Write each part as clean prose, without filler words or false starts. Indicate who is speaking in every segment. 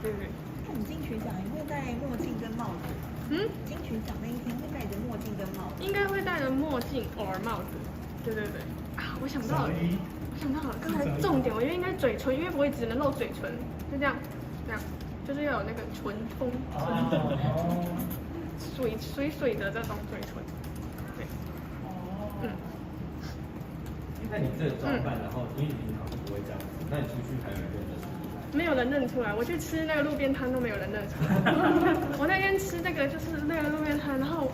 Speaker 1: 对对。
Speaker 2: 那你金曲奖也会戴墨镜跟帽子？金曲奖那一天会戴着墨镜跟帽子？
Speaker 1: 应该会戴着墨镜偶尔帽子。对对对。啊，我想到了，刚才重点，我觉得应该嘴唇，因为我也只能露嘴唇，就这样，就是要有那个唇峰，水的这种嘴唇。对。
Speaker 3: 那你这个装扮，然后因为你平常是不会这样子，那你出去还有人认得出你来？
Speaker 1: 没有人认出来，我去吃那个路边摊都没有人认出来。我那天吃那个就是那个路边摊，然后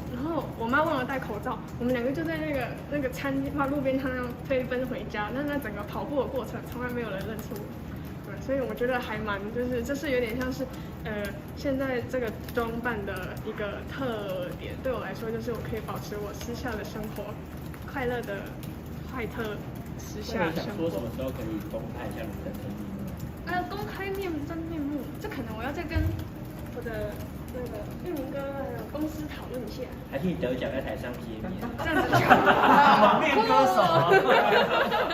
Speaker 1: 我妈忘了戴口罩，我们两个就在那个餐厅路边摊上飞奔回家。那整个跑步的过程，从来没有人认出我。对，所以我觉得还蛮就是这是有点像是现在这个装扮的一个特点，对我来说就是我可以保持我私下的生活，快乐的坏特私下生活。
Speaker 4: 说什么时候可以公开一下你的真面目？
Speaker 1: 公开真面目，这可能我要再跟我的那个玉明哥还有公司讨论一下。
Speaker 4: 还是你得奖在台上揭面？
Speaker 1: 这样子
Speaker 3: 蒙面歌手，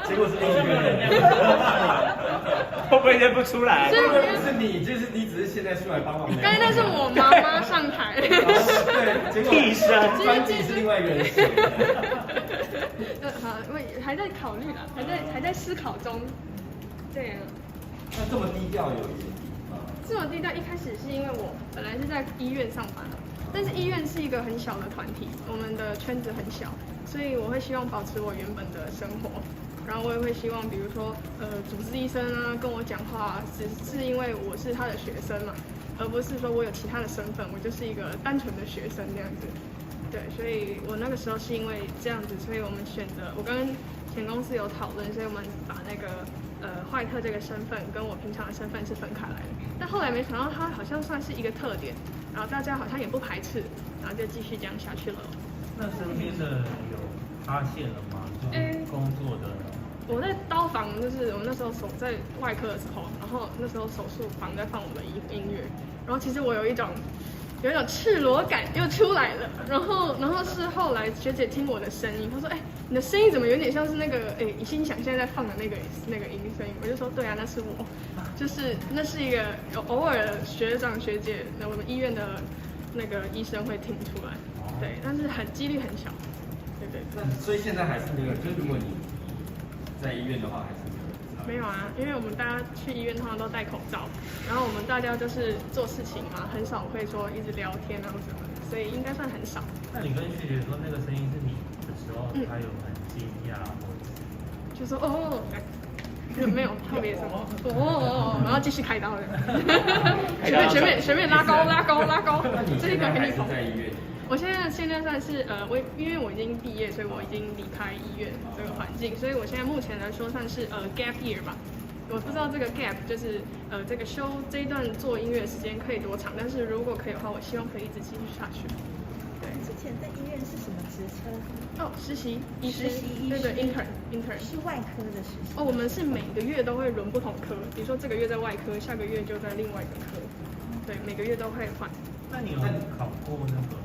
Speaker 3: 结果是另一个人，
Speaker 4: 会不会认不出来？
Speaker 3: 会不会不是你，就是你只是现在出来帮忙。
Speaker 1: 刚才那是我妈妈上台。
Speaker 3: 对，结果
Speaker 4: 替身
Speaker 3: 专辑是另外一个人写的。
Speaker 1: 好，因为还在考虑啦，还在思考中。对啊。
Speaker 3: 那这么低调有原因吗？
Speaker 1: 这么低调，一开始是因为我本来是在医院上班，但是医院是一个很小的团体，我们的圈子很小，所以我会希望保持我原本的生活。然后我也会希望，比如说主治医生啊跟我讲话，只是因为我是他的学生嘛，而不是说我有其他的身份，我就是一个单纯的学生这样子。对，所以我那个时候是因为这样子，所以我们选择我跟前公司有讨论，所以我们把那个坏特这个身份跟我平常的身份是分开来的。但后来没想到它好像算是一个特点，然后大家好像也不排斥，然后就继续这样下去了。
Speaker 5: 那身边的有发现了吗？就是工作的。
Speaker 1: 我在刀房，就是我那时候在外科的时候，然后那时候手术房在放我的音乐，然后其实我有一种赤裸感又出来了，然后是后来学姐听我的声音，她说：“你的声音怎么有点像是那个你心想现在在放的那个音声音？”我就说：“对啊，那是我，就是那是一个偶尔学长学姐，我们医院的那个医生会听出来，对，但是几率很小，对。
Speaker 3: 那所以现在还是没有，就是如果你在医院的话，还是没有人知道。
Speaker 1: 没有啊，因为我们大家去医院通常都戴口罩，然后我们大家就是做事情嘛，很少会说一直聊天啊什么的，所以应该算很少。
Speaker 5: 那你跟学姐说那个声音是你的时候，她有很惊讶或者是？
Speaker 1: 就说没有特别什么然后继续开刀的。学妹拉高，这个很厉害。
Speaker 3: 在医院。
Speaker 1: 我现在算是因为我已经毕业，所以我已经离开医院这个环境，所以我现在目前来说算是gap year 吧。我不知道这个 gap 就是这个这一段做音乐的时间可以多长，但是如果可以的话，我希望可以一直继续下去。对，
Speaker 2: 之前在医院是什么职称？
Speaker 1: 实习医师，
Speaker 2: 对
Speaker 1: 对 intern
Speaker 2: 是外科的实习。
Speaker 1: 我们是每个月都会轮不同科，比如说这个月在外科，下个月就在另外一个科，对，每个月都会换。
Speaker 5: 那你有考过那个